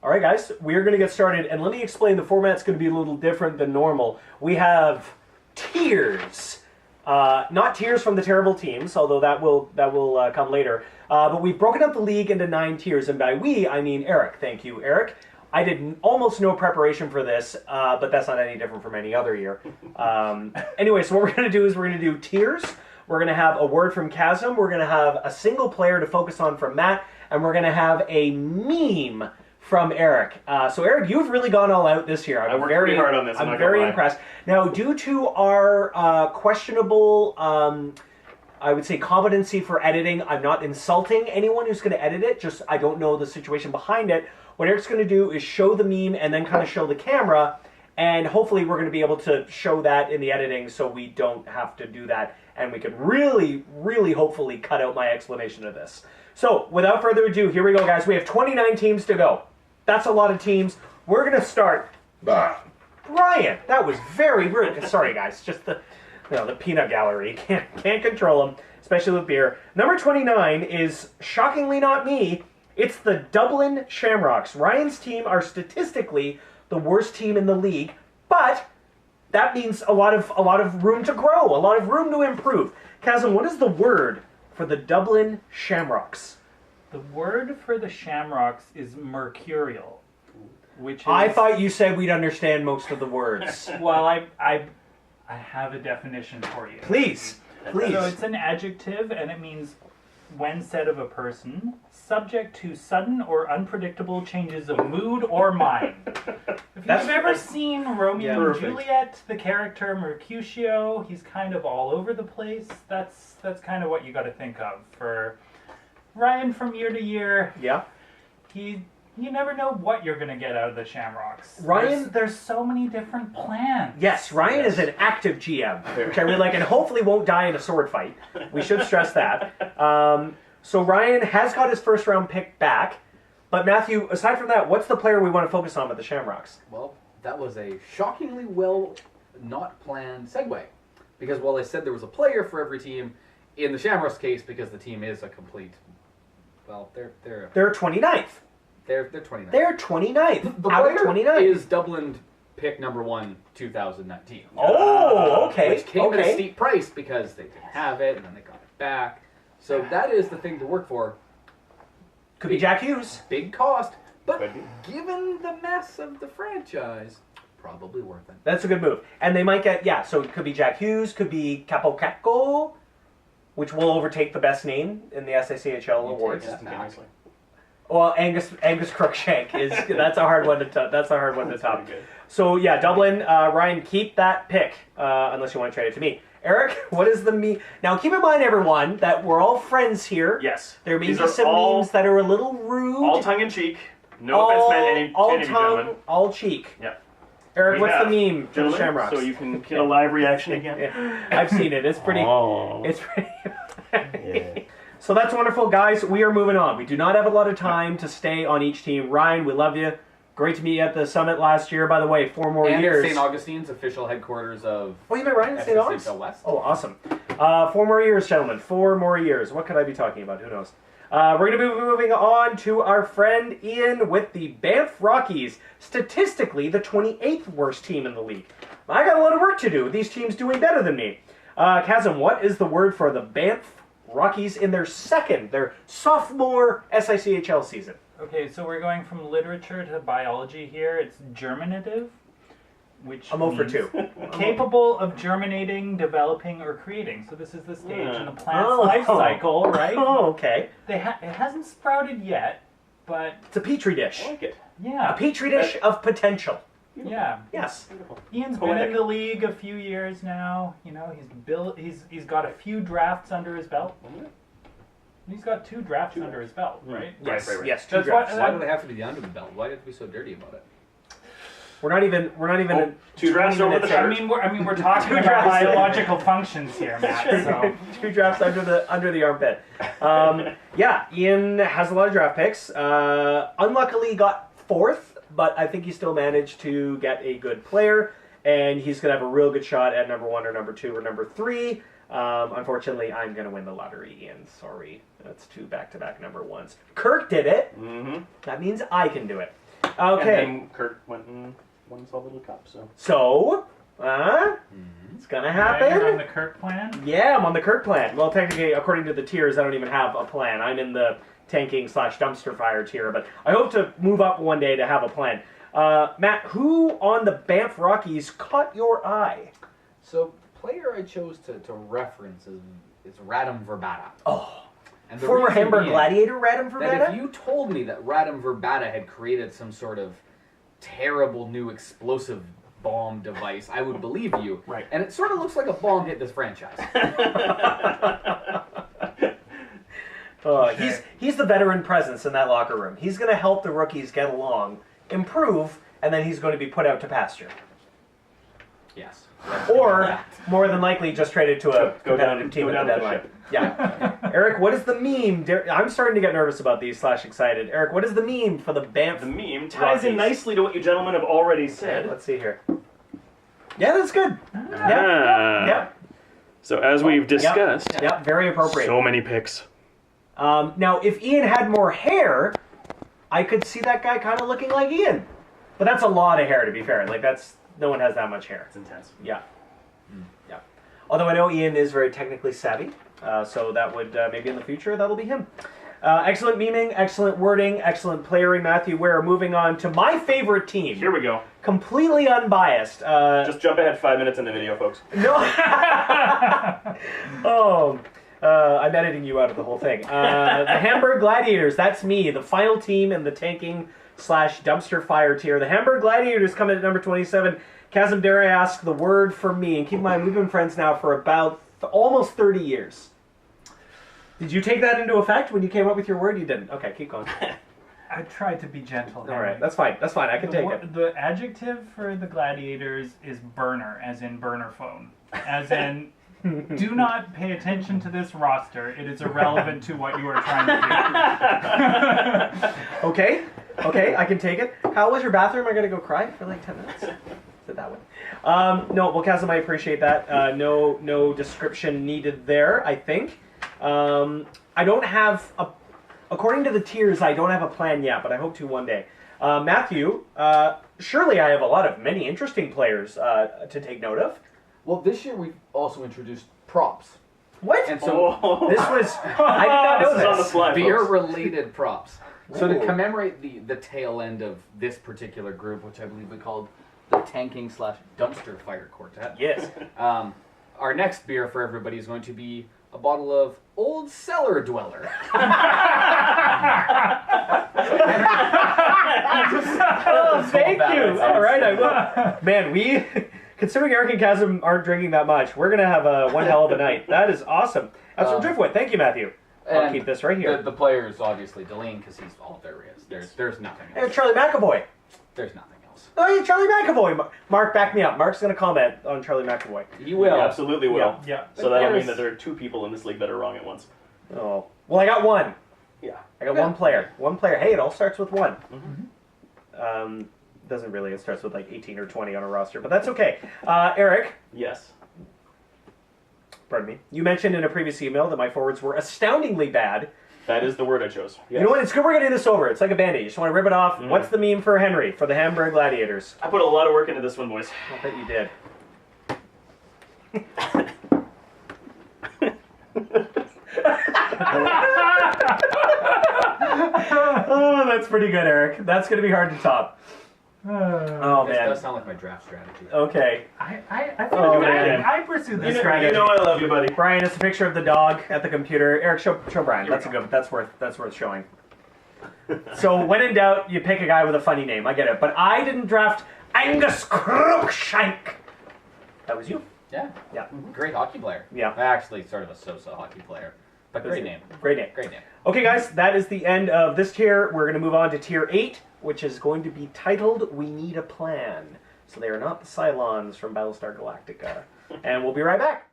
All right, guys, we're going to get started, and let me explain. The format's going to be a little different than normal. We have tiers, not tiers from the terrible teams, although that will come later. But we've broken up the league into 9 tiers, and by we, I mean Eric. Thank you, Eric. I did almost no preparation for this, but that's not any different from any other year. Anyway, so what we're going to do is we're going to do tiers. We're going to have a word from Chasm. We're going to have a single player to focus on from Matt, and we're going to have a meme from Eric. So Eric, you've really gone all out this year. I worked pretty hard on this. I'm very impressed. Now, due to our questionable, I would say, competency for editing, I'm not insulting anyone who's going to edit it. Just I don't know the situation behind it. What Eric's going to do is show the meme and then kind of show the camera, and hopefully we're going to be able to show that in the editing so we don't have to do that, and we can really, really hopefully cut out my explanation of this. So, without further ado, here we go, guys. We have 29 teams to go. That's a lot of teams. We're going to start. Brian, that was very rude. Sorry, guys. Just the peanut gallery. Can't control them, especially with beer. Number 29 is, shockingly not me, it's the Dublin Shamrocks. Ryan's team are statistically the worst team in the league, but that means a lot of room to grow, a lot of room to improve. Chasm, what is the word for the Dublin Shamrocks? The word for the Shamrocks is mercurial, which is... I thought you said we'd understand most of the words. Well, I have a definition for you. Please. So it's an adjective, and it means when said of a person, subject to sudden or unpredictable changes of mood or mind. If you've ever seen Romeo and Juliet, the character Mercutio, he's kind of all over the place. That's kind of what you got to think of for Ryan from year to year. Yeah. You never know what you're going to get out of the Shamrocks. Ryan, there's so many different plans. Yes, Ryan is an active GM, which I really like, and hopefully won't die in a sword fight. We should stress that. So Ryan has got his first round pick back, but Matthew, aside from that, what's the player we want to focus on with the Shamrocks? Well, that was a shockingly well not planned segue, because while I said there was a player for every team, in the Shamrocks case, because the team is a complete, well, they're 29th. They're 29th. They're 29th. The out of player 29 is Dublin pick number 1, 2019. Oh, okay. Which came at a steep price because they didn't have it and then they got it back. So that is the thing to work for. Could be Jack Hughes. Big cost, but given the mess of the franchise, probably worth it. That's a good move. And they might get, so it could be Jack Hughes, could be Capo Cacco, which will overtake the best name in the SICHL awards. Well, Angus Crookshank that's a hard one to top. So yeah, Dublin, Ryan, keep that pick unless you want to trade it to me. Eric, what is the meme? Now keep in mind, everyone, that we're all friends here. Yes. There may be some memes that are a little rude. All tongue in cheek. No offense meant any of you gentlemen. All cheek. Yeah. Eric, what's the meme for the Shamrocks? So you can get a live reaction again. Yeah. I've seen it. It's pretty. Oh. It's pretty. Yeah. So that's wonderful, guys. We are moving on. We do not have a lot of time to stay on each team. Ryan, we love you. Great to meet you at the summit last year. By the way, 4 more years. And St. Augustine's, official headquarters of... Oh, you met Ryan at St. Augustine? West. Oh, awesome. 4 more years, gentlemen. 4 more years. What could I be talking about? Who knows? We're going to be moving on to our friend Ian with the Banff Rockies. Statistically, the 28th worst team in the league. I got a lot of work to do with these teams doing better than me. Chasm, what is the word for the Banff Rockies in their sophomore SICHL season? Okay, so we're going from literature to biology here. It's germinative, which I'm 0 for means 2. Capable of germinating, developing, or creating. So this is the stage in the plant's life cycle, right? Oh, okay. It hasn't sprouted yet, but... It's a petri dish. I like it. Yeah. A petri dish of potential. Yeah. Yes. Ian's been in the league a few years now. You know, he's got a few drafts under his belt. He's got 2 drafts under his belt, right? Yes. Right. Yes. 2 drafts. Why do they have to be the under the belt? Why do they have to be so dirty about it? We're not even. 2 drafts over the minutes shirt. I mean, we're talking about biological functions here, Matt. So 2 drafts under the armpit. Yeah, Ian has a lot of draft picks. Unluckily, got 4th, but I think he still managed to get a good player, and he's going to have a real good shot at number 1 or number 2 or number 3. Unfortunately, I'm going to win the lottery, Ian. Sorry. That's 2 back-to-back number 1s. Kirk did it. Mm-hmm. That means I can do it. Okay. And then Kirk went and won his little cup. So. It's gonna Now you're on happen. the Kirk plan. Yeah, I'm on the Kirk plan. Well, technically, according to the tiers, I don't even have a plan. I'm in the tanking/dumpster fire tier, but I hope to move up one day to have a plan. Matt, who on the Banff Rockies caught your eye? So the player I chose to reference is Radim Verbata. Oh, And the former reason Hamburg being Gladiator Radim that Verbata? if you told me that Radim Verbata had created some sort of terrible new explosive bomb device, I would believe you. Right. And it sort of looks like a bomb hit this franchise. He's the veteran presence in that locker room. He's going to help the rookies get along, improve, and then he's going to be put out to pasture. Yes. Or, more than likely, just traded to a Go down- competitive team go at down the to the deadline. ship. Yeah. Eric, what is the meme? I'm starting to get nervous about these / excited. Eric, what is the meme for the Banff? The meme ties in Rockies? nicely to what you gentlemen have already said. Let's see here. Yeah, that's good. Ah. Yep. So as we've discussed, Yep, very appropriate. so many picks. Now, if Ian had more hair, I could see that guy kind of looking like Ian. But that's a lot of hair, to be fair. Like, no one has that much hair. It's intense. Yeah. Yeah. Although I know Ian is very technically savvy, so that would, maybe in the future, that'll be him. Excellent memeing, excellent wording, excellent playering, Matthew. We're moving on to my favorite team. Here we go. Completely unbiased. Just jump ahead 5 minutes in the video, folks. No. I'm editing you out of the whole thing. The Hamburg Gladiators, that's me, the final team in the tanking/dumpster fire tier. The Hamburg Gladiators come in at number 27. Kazim, dare I ask the word for me? And keep in mind, we've been friends now for about almost 30 years. Did you take that into effect when you came up with your word? You didn't. Okay, keep going. I tried to be gentle. All right, that's fine. That's fine. I can take it. The adjective for the Gladiators is burner, as in burner phone. As in, do not pay attention to this roster. It is irrelevant to what you are trying to do. Okay, I can take it. How was your bathroom? Am I going to go cry for like 10 minutes? Is it that one? No, well, Kazim, I appreciate that. No description needed there, I think. I don't have according to the tiers, I don't have a plan yet, but I hope to one day. Matthew, surely I have many interesting players to take note of. Well, this year we've also introduced props. What? And so This was, I did not know This is on the this. fly, folks. beer-related props. So to Ooh. commemorate the tail end of this particular group, which I believe we called the tanking/dumpster fire quartet. Yes. Our next beer for everybody is going to be a bottle of Old Cellar Dweller. Oh, thank you. All right, I will. Man, considering Eric and Kazim aren't drinking that much, we're going to have one hell of a night. That is awesome. That's from Driftwood. Thank you, Matthew. I'll And keep this right here. The player is obviously Delaney because he's all there is. There's nothing Hey, else. Charlie McAvoy. There's nothing else. Oh, yeah, Charlie McAvoy. Mark, back me up. Mark's going to comment on Charlie McAvoy. He will. You absolutely will. Yeah. So that'll mean There's- that there are 2 people in this league that are wrong at once. Oh. Well, I got one. Yeah. I got one player. One player. Hey, it all starts with one. Mm-hmm. Doesn't really. It starts with like 18 or 20 on a roster, but that's okay. Eric, Yes. pardon me. You mentioned in a previous email that my forwards were astoundingly bad. That is the word I chose. Yes. You know what? It's good we're getting this over. It's like a band-aid. You just want to rip it off. Mhm. What's the meme for Henry, for the Hamburg Gladiators? I put a lot of work into this one, boys. I bet you did. Oh, that's pretty good, Eric. That's going to be hard to top. Oh, This man. does sound like my draft strategy. Okay. I Oh, think man. I pursued this You strategy. know I love you, buddy. Brian, it's a picture of the dog at the computer. Eric, show Brian. That's a good. That's worth showing. So when in doubt, you pick a guy with a funny name. I get it, but I didn't draft Angus Cruikshank. That was you. Yeah. Yeah. Great hockey player. Yeah. Actually, sort of a so-so hockey player. But great name. Great name. Great name. Okay, guys, that is the end of this tier. We're going to move on to tier 8, which is going to be titled "We Need a Plan." So they are not the Cylons from Battlestar Galactica, and we'll be right back.